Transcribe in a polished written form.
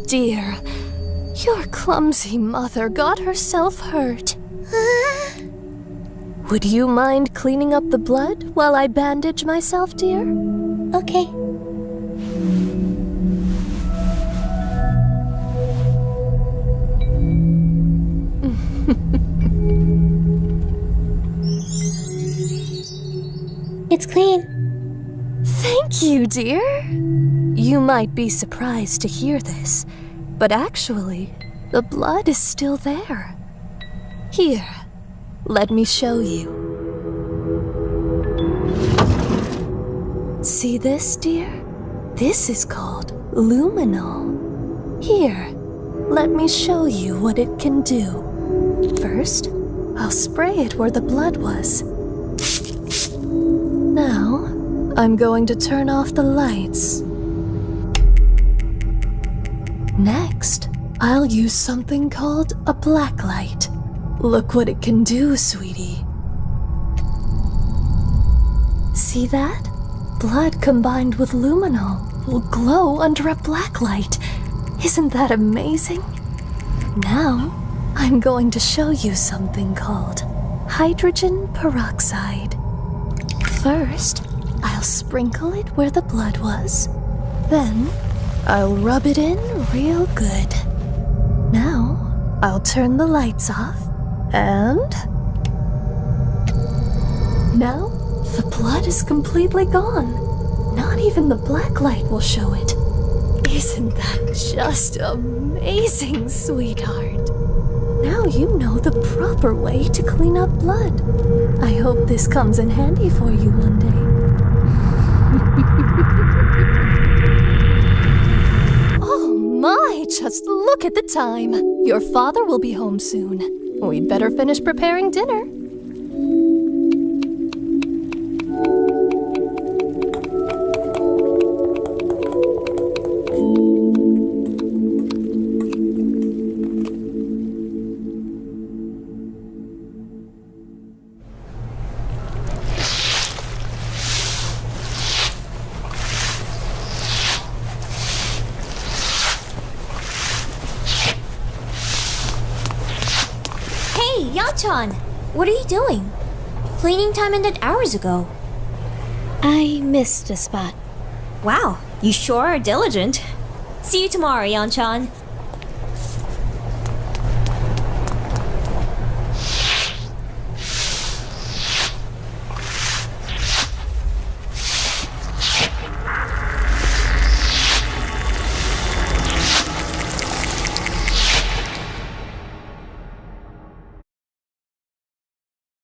dear. Your clumsy mother got herself hurt. Would you mind cleaning up the blood while I bandage myself, dear? Okay. It's clean. Thank you, dear. You might be surprised to hear this, but actually, the blood is still there. Here, let me show you. See this, dear? This is called luminol. Here, let me show you what it can do. First, I'll spray it where the blood was. Now, I'm going to turn off the lights. Next, I'll use something called a black light. Look what it can do, sweetie. See that? Blood combined with luminol will glow under a black light. Isn't that amazing? Now, I'm going to show you something called hydrogen peroxide. First, I'll sprinkle it where the blood was. Then, I'll rub it in real good. Now, I'll turn the lights off, and... now, the blood is completely gone. Not even the black light will show it. Isn't that just amazing, sweetheart? Now you know the proper way to clean up blood. I hope this comes in handy for you one day. Oh my, just look at the time. Your father will be home soon. We'd better finish preparing dinner. Hey, Yan-chan! What are you doing? Cleaning time ended hours ago. I missed a spot. Wow, you sure are diligent. See you tomorrow, Yan-chan.